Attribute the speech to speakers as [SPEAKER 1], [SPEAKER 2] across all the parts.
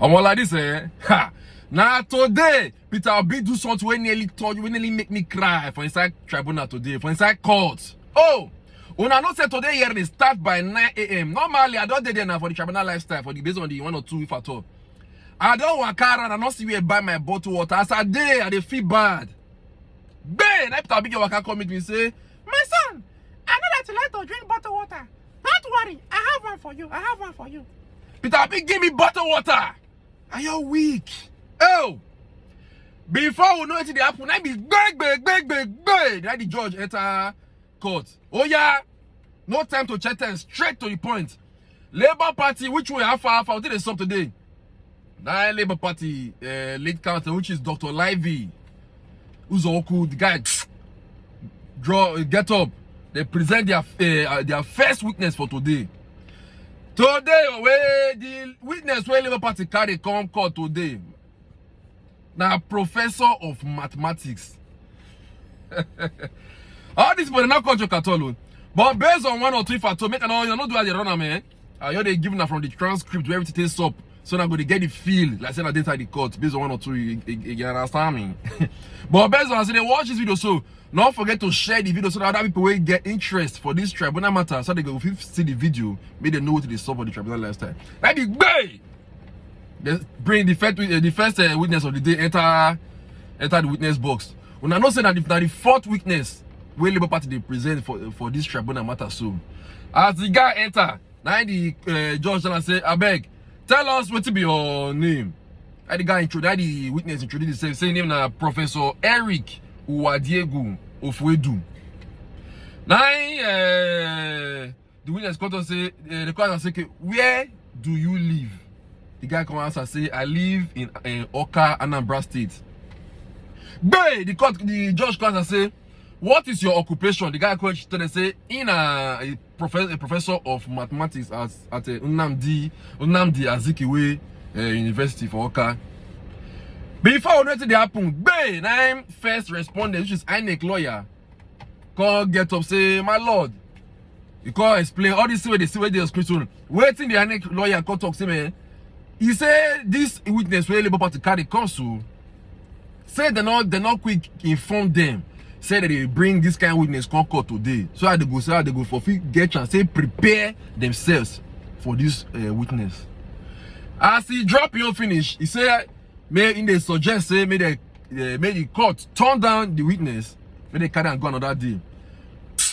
[SPEAKER 1] I'm all like this, eh? Ha! Now today, Peter Obi do something when nearly make me cry for inside tribunal today, for inside court. Oh! When I not say today here they start by 9 a.m. Normally, I don't do there now for the tribunal lifestyle, for the based on the 1 or 2 if at all. I don't walk around and not see where buy my bottle water. As I day, I feel bad. Ben, I Peter Obi waka come meet me say,
[SPEAKER 2] my son, I know that you like to drink bottled water. Don't worry, I have one for you. I have one for you.
[SPEAKER 1] Peter Obi, give me bottled water. Are you weak? Oh! Before we know it they happen, I be beg. Then the judge enter court. Oh yeah, no time to chat and straight to the point. Labour Party, which we have far did a sub today. Now Labour Party lead counselor, which is Dr. Livy, Uzoku, the guy get up. They present their first witness for today. Today, where the witness where Labour Party carry come court today. Now, professor of mathematics. All this but not culture at all. But based on 1 or 2 factors, make an you not do as you run, man. You're they giving from the transcript where everything takes up. So now go to get the feel like saying that inside the court based on 1 or 2, you understand me. But based on they watch this video, so don't forget to share the video so that other people will get interest for this tribunal matter. So they go see the video, make them know what it is for the tribunal lifestyle. That be great. They bring the first witness of the day enter the witness box. When I know say that the 4th witness where Labour Party they present for this tribunal matter. So as the guy enter, now the judge and say, I beg, tell us what to be your name. And the guy the witness introduced himself, saying name na Professor Eric Uwadiegu Ofwedu. Now the witness court say the court say, where do you live? The guy come out and say, I live in Oka, Anambra State. The judge comes and say, what is your occupation? The guy comes and say, in a professor of mathematics at Nnamdi Azikiwe University for Oka. Before anything happen, I'm first respondent, which is INEC lawyer, call get up, say, my lord, you can't explain all this way they see where they are screen. Waiting the INEC lawyer call talk, say, man. He said this witness where Labour Party carry counsel said they not quick inform them. Say that they bring this kind of witness come court today. So how they go for get chance, say prepare themselves for this witness. As he drop your finish, he said may in the suggest say may the court turn down the witness, may they carry and go another day.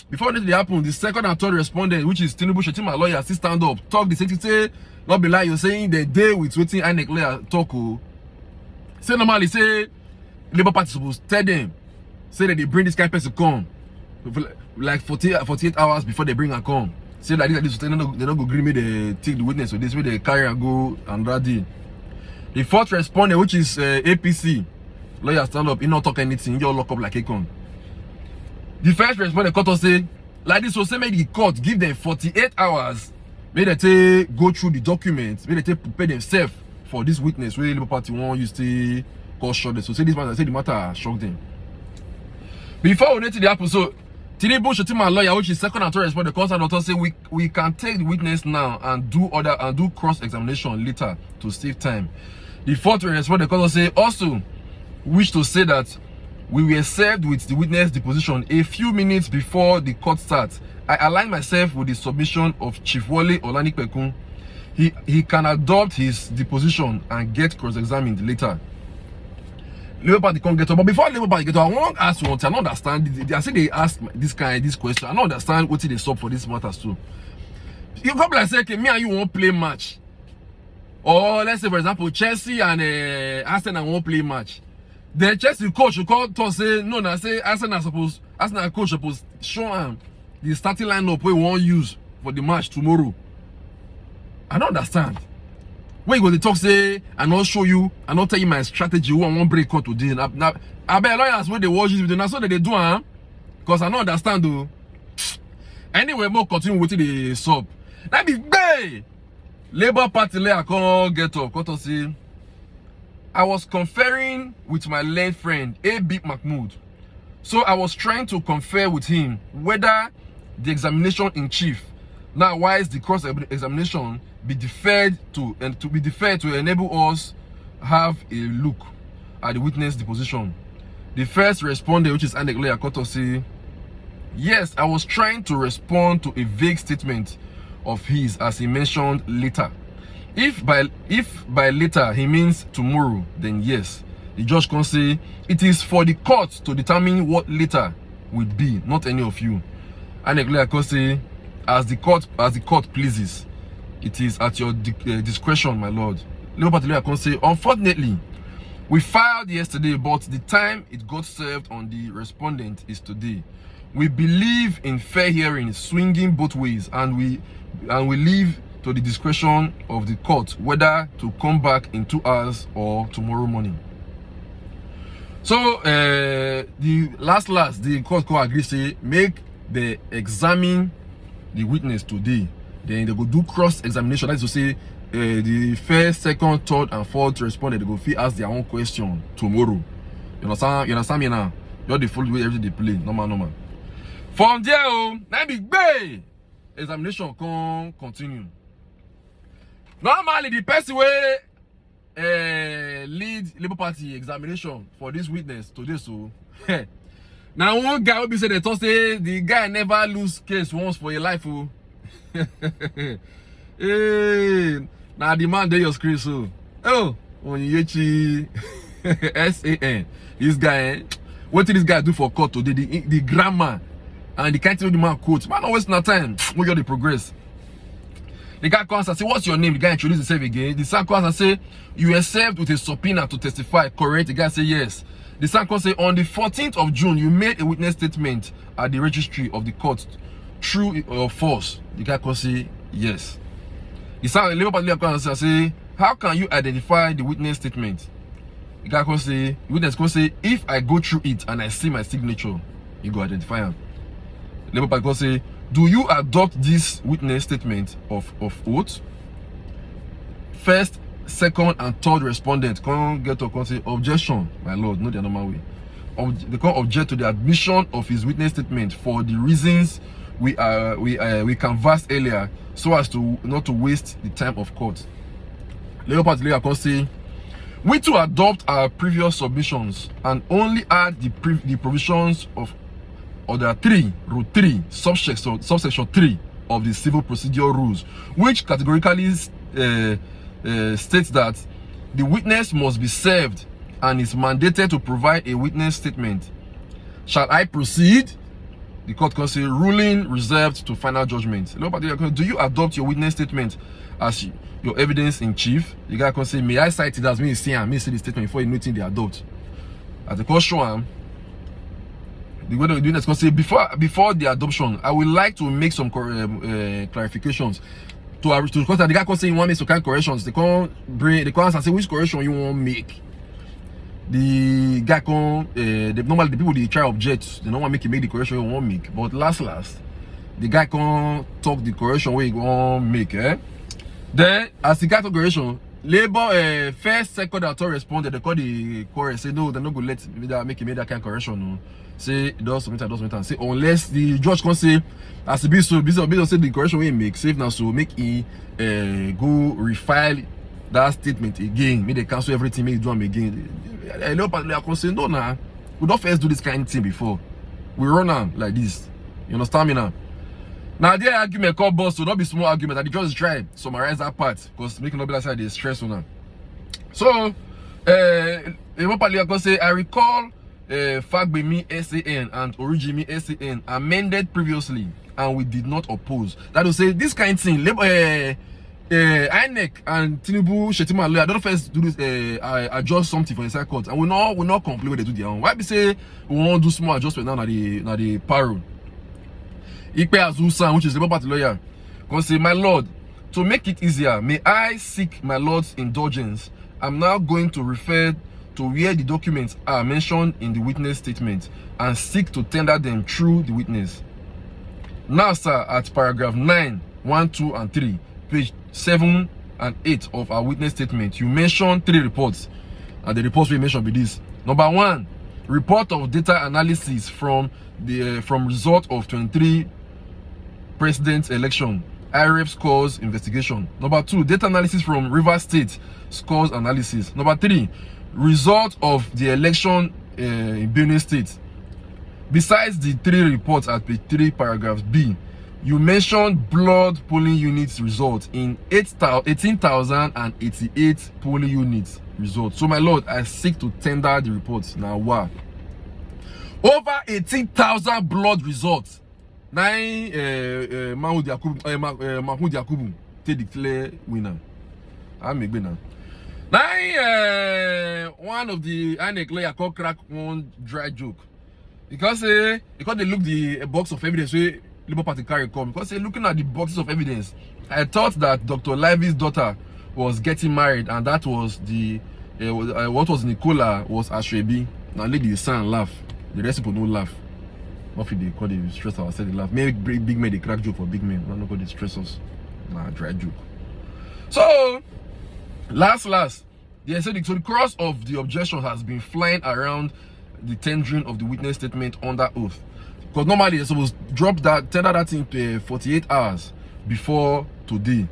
[SPEAKER 1] Before this happen, the 2nd and 3rd respondent, which is Tinubu Shetima lawyer, still stand up, talk the same thing, say, not be like you're saying the day with waiting INEC lawyer talk. Say normally, say, Labour Party supposed to tell them, say that they bring this kind of person come, like 48 hours before they bring and come. Say like this, they don't go agree me, they take the witness, so this way they carry and go another day. The 4th respondent, which is APC, lawyer stand up, he not talk anything, he just lock up like a con. The first respondent court say, like this, so say make the court give them 48 hours, may they go through the documents, may they prepare themselves for this witness where Labour Party won't use to cause short. So say this matter, say the matter shocked them. Before we get to the happen, so Tinubu Shetima lawyer, which is 2nd and 3rd respondent, the court doctor say we can take the witness now and do cross-examination later to save time. The 4th respondent, the court say also wish to say that we were served with the witness deposition a few minutes before the court starts. I align myself with the submission of Chief Wole Olanikpekun. He can adopt his deposition and get cross-examined later. Labour Party can't get up. But before Labour Party get up, I want to ask you one thing. I don't understand. I say they ask this question. I don't understand what they sub for this matters too. You come like say, okay, me and you won't play match. Or let's say, for example, Chelsea and Arsenal won't play match. The Chelsea coach will call to say, no, I say Arsenal coach supposed show him the starting lineup we won't use for the match tomorrow. I don't understand. When you go to talk, say, I not show you, I not tell you my strategy, who I won't break out today. I bet lawyers when they watch this video, that's what they do, huh? Because I don't understand, though. Anyway, more continue with the sub. That be bad. Labour Party layer can't get up. Can't say, I was conferring with my late friend, A.B. Mahmood. So I was trying to confer with him whether the examination in chief, now why is the cross-examination be deferred to enable us have a look at the witness deposition. The first respondent, which is INEC lawyer Koto, say, yes, I was trying to respond to a vague statement of his as he mentioned later. If by later he means tomorrow, then yes. The judge can say it is for the court to determine what later would be, not any of you. INEC lawyer can say, as the court pleases, it is at your discretion, my lord. Labour Party lawyer can say, unfortunately, we filed yesterday, but the time it got served on the respondent is today. We believe in fair hearing, swinging both ways, and we leave to the discretion of the court whether to come back in 2 hours or tomorrow morning. So the last the court could agree, say make they examine the witness today, then they go do cross-examination. That is to say, the first, second, third, and fourth respondent, they go fit ask their own question tomorrow. You understand me now? You're the full way everything they play, normal. From there, that big bay examination can continue. Normally, the person way lead Labour Party examination for this witness today, so now one guy will be say they thought say the guy never lose case once for your life. Oh. Hey, now the man there your screen so. Oh, Onyechi SAN. This guy, what did this guy do for court today? The grammar and the kind of the man quote. Man, always no time. We got the progress. The guy comes and say, what's your name? The guy introduces himself again. The son comes and say, you were served with a subpoena to testify. Correct? The guy say yes. The son comes and say, on the 14th of June, you made a witness statement at the registry of the court. True or false? The guy comes and say yes. The son Labour Party comes and say, how can you identify the witness statement? The guy comes and say, the witness comes and say, if I go through it and I see my signature, you go identify him. Labour Party comes and say, do you adopt this witness statement of oath? First, second, and third respondent can't get to say objection, my lord, not the normal way. They can't object to the admission of his witness statement for the reasons we canvassed earlier, so as to not to waste the time of court. Labour Party lawyer can say, we to adopt our previous submissions and only add the provisions of Order 3, Rule 3, subsection 3 of the Civil Procedure Rules, which categorically states that the witness must be served and is mandated to provide a witness statement. Shall I proceed? The court can say, ruling reserved to final judgment. Do you adopt your witness statement as your evidence in chief? The guy can say, may I cite it as me see the statement before you know they adopt? As the court show him, the way the witness can say, before the adoption, I would like to make some clarifications. Because the guy can say, you want me to kind corrections. They can't answer, say which correction you want to make. The guy can normally the people they try object, they don't want to make the correction you want to make. But last, the guy can talk the correction where you want to make. Then as the guy talk correction, Labour first, second, and third responded. They call the quarrel, say no, they're not going to let make that kind of correction. No. Say it does something, and say unless the judge can say as a say the correction we make save now, so make it go refile that statement again, make they cancel everything, make it do them again. I can say no, nah, we don't first do this kind of thing before. We run on like this. You understand me now? Now the argument called boss, so don't be small argument, and the judge try summarize that part because making not be like they stress on her. So can say I recall Fagbemi SAN and Origimi SAN amended previously and we did not oppose. That will say this kind of thing. INEC and Tinubu Shetima lawyer don't first do this adjust something for inside court, and we not complain when they do their own. Why be say we want to do small adjustment now the parole? Ikpeazu SAN, which is the Labour Party lawyer, can say, my lord, to make it easier, may I seek my lord's indulgence. I'm now going to refer to where the documents are mentioned in the witness statement and seek to tender them through the witness. Now, sir, at paragraph 9, 1, 2, and 3, page 7 and 8 of our witness statement, you mentioned 3 reports, and the reports we mentioned be this. Number 1, report of data analysis from result of 23 president election IREF scores investigation. Number 2, data analysis from Rivers State scores analysis. Number 3, result of the election in Benue State. Besides the 3 reports at page 3, paragraph B, you mentioned blood polling units results in 18,088 polling units results. So, my lord, I seek to tender the reports. Now, wow. Over 18,000 blood results. Mahmoud Yakubu take declare winner. I'm a winner. Now, one of the INEC layer called crack one dry joke. Because they look the box of evidence where Labour Party carry come. Because looking at the boxes of evidence, I thought that Dr. Livy's daughter was getting married, and that was the what was Nicola was Ashwebi. Now lady SAN laugh. The rest people don't laugh. What if they call the stress ourselves, they laugh. Maybe big men they crack joke for big men. Not call the stress us. Nah, dry joke. So last, they said so the cross of the objection has been flying around the tendering of the witness statement under oath. Because normally they're supposed to tender that in 48 hours before today.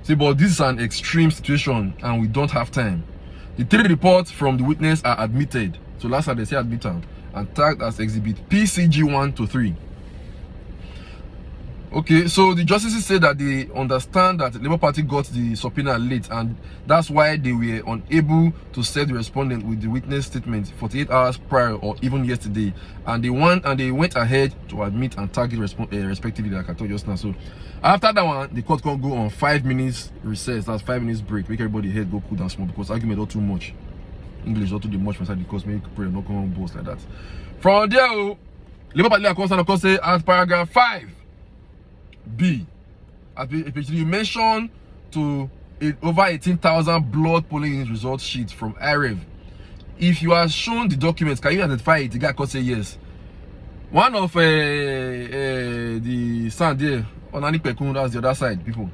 [SPEAKER 1] See, but this is an extreme situation and we don't have time. The 3 reports from the witness are admitted. So last time they say admitted and tagged as exhibit PCG 1 to 3. Okay, so the justices say that they understand that the Labour Party got the subpoena late, and that's why they were unable to serve the respondent with the witness statement 48 hours prior or even yesterday, and they went ahead to admit and tag it respectively, like I told you just now. So after that one, the court can go on 5 minutes recess. That's 5 minutes break. Make everybody head go cool down small because argument not too much. English not too much inside the course. Make prayer not come on boast like that. From there, Labour Party of course say at paragraph 5. B, you mentioned to over 18,000 blood polling unit results sheets from IREV. If you are shown the documents, can you identify it? The guy could say yes. One of the SAN there on Ikpeazu, that's the other side, people.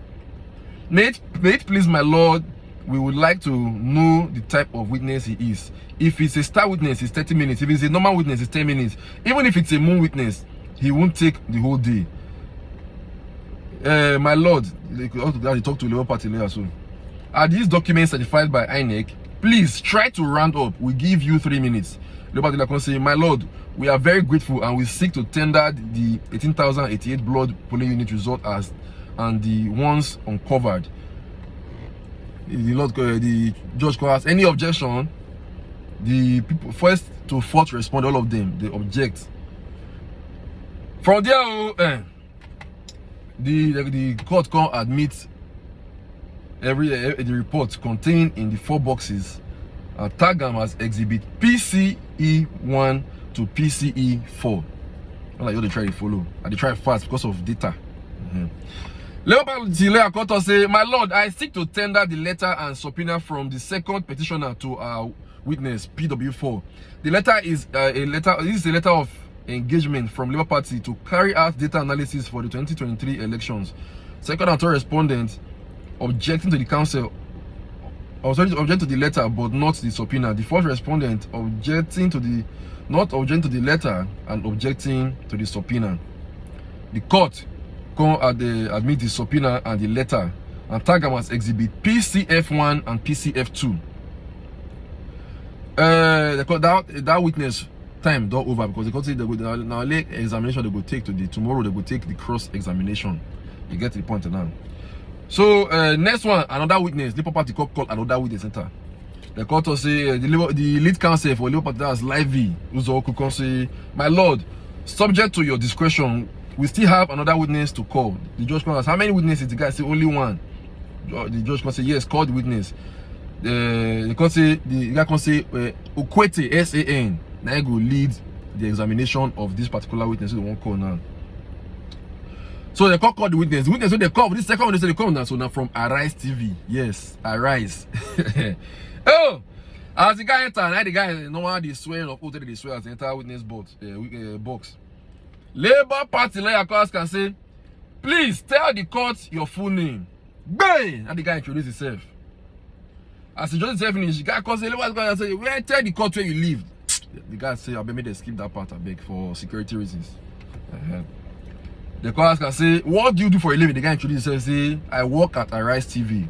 [SPEAKER 1] May it please my lord, we would like to know the type of witness he is. If it's a star witness, it's 30 minutes. If it's a normal witness, it's 10 minutes. Even if it's a moon witness, he won't take the whole day. My lord, they talk to Labour Party later soon. Are these documents certified by INEC? Please try to round up. We give you 3 minutes. Labour Party can say, my lord, we are very grateful and we seek to tender the 18,088 blood polling unit result as and the ones uncovered. The judge calls any objection. The people first to fourth respond, all of them they object. From there, the court can admit the report contained in the 4 boxes and tag them as exhibit PCE 1 to PCE 4. Like you they try to follow, and they try fast because of data. Labour Party court say, my lord, I seek to tender the letter and subpoena from the second petitioner to our witness PW4. The letter is a letter of engagement from Labour Party to carry out data analysis for the 2023 elections. Second and third respondent objecting to the council, object to the letter but not the subpoena. The fourth respondent not objecting to the letter and objecting to the subpoena. The court can admit the subpoena and the letter and tag them as exhibit PCF1 and PCF2. That witness time don't over because they say they go now late examination they go take tomorrow they go take the cross examination. You get the point now. So next one, another witness. Labour Party call another witness center. The court will say the lead counsel for Labour Party, that's Livy, Uzo can say, my lord, subject to your discretion, we still have another witness to call. The judge can ask how many witnesses. The guy say only one. The judge can say yes, call the witness. The guy can say Okwete SAN. Now I go lead the examination of this particular witness. They won't call now. So they call the witness. The witness so they call this second witness they come now. So now from Arise TV. Yes, Arise. Oh, as the guy enter, now the guy know the swearing of oath they swear as the entire witness box. Labour Party lawyer can say, please tell the court your full name. Bang! And the guy introduce himself. As he introduce himself finish, the guy calls the Labour and say, where tell the court where you live. The guy say, I bet me they skip that part, I beg, for security reasons. The call ask and say, what do you do for a living? The guy introduced himself, say, I work at Arise TV.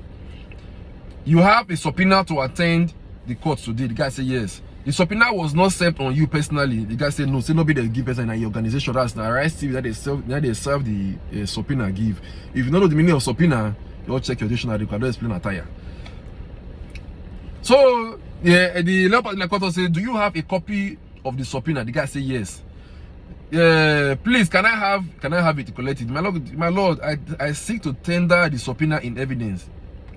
[SPEAKER 1] You have a subpoena to attend the court today. The guy said yes. The subpoena was not served on you personally. The guy said no. Say nobody give person in your organization. That's the Arise TV that they serve the subpoena give. If you don't know the meaning of subpoena, you check your dictionary. You can explain attire. So yeah, the law court said, do you have a copy of the subpoena? The guy said yes. Please, can I have it collected? My lord, I seek to tender the subpoena in evidence.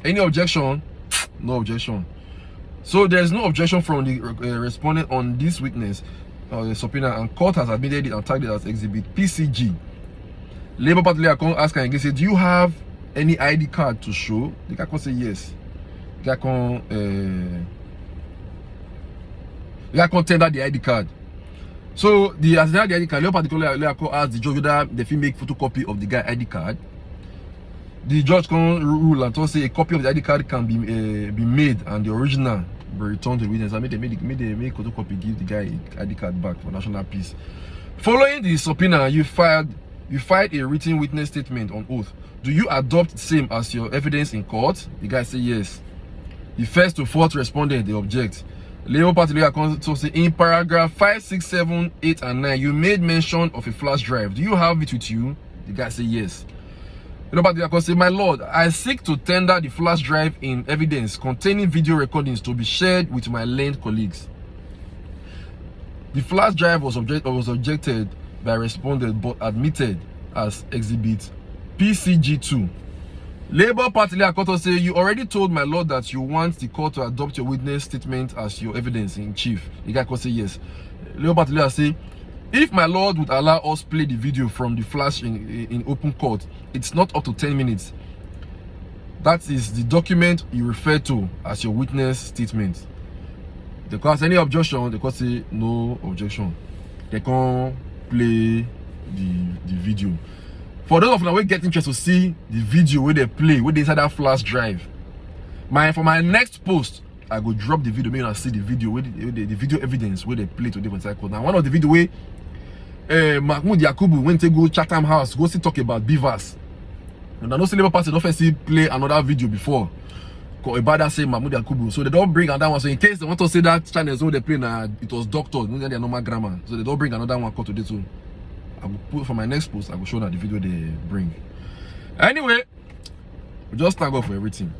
[SPEAKER 1] Any objection? No objection. So there's no objection from the respondent on this witness, the subpoena, and court has admitted it and tagged it as exhibit PCG. Labour Party ask again, say, do you have any ID card to show? The guy can say yes. The guy can tender the ID card. So the ID card, Labour particularly asked the judge whether they can make photocopy of the guy ID card. The judge can rule and say a copy of the ID card can be made and the original be returned to the witness. I made make photocopy, give the guy ID card back for national peace. Following the subpoena, you filed a written witness statement on oath. Do you adopt the same as your evidence in court? The guy say yes. The first to fourth respondent, they object. Labour Party also say in paragraph 5, 6, 7, 8, and 9, you made mention of a flash drive. Do you have it with you? The guy say yes. Labour Party say, my lord, I seek to tender the flash drive in evidence containing video recordings to be shared with my learned colleagues. The flash drive was objected by respondent but admitted as exhibit PCG2. Labour Party also say, you already told my lord that you want the court to adopt your witness statement as your evidence in chief. The guy can say yes. Labour Party say, if my lord would allow us play the video from the flash in open court, it's not up to 10 minutes. That is the document you refer to as your witness statement. The court has any objection, the court say no objection. They can play the video. For those of you who get interested to see the video where they play, where they inside that flash drive, for my next post, I go drop the video, make you see the video, where the video evidence where they play today inside court. Now one of the video where Mahmoud Yakubu went to go Chatham House, go see talk about beavers. And I know Labour Party don't see play another video before about that same Mahmoud Yakubu. So they don't bring another one. So in case they want to say that channel where they play it was doctors, not their normal grammar. So they don't bring another one called today too. I will put for my next post, I will show that the video they bring. Anyway, we just thank God for everything.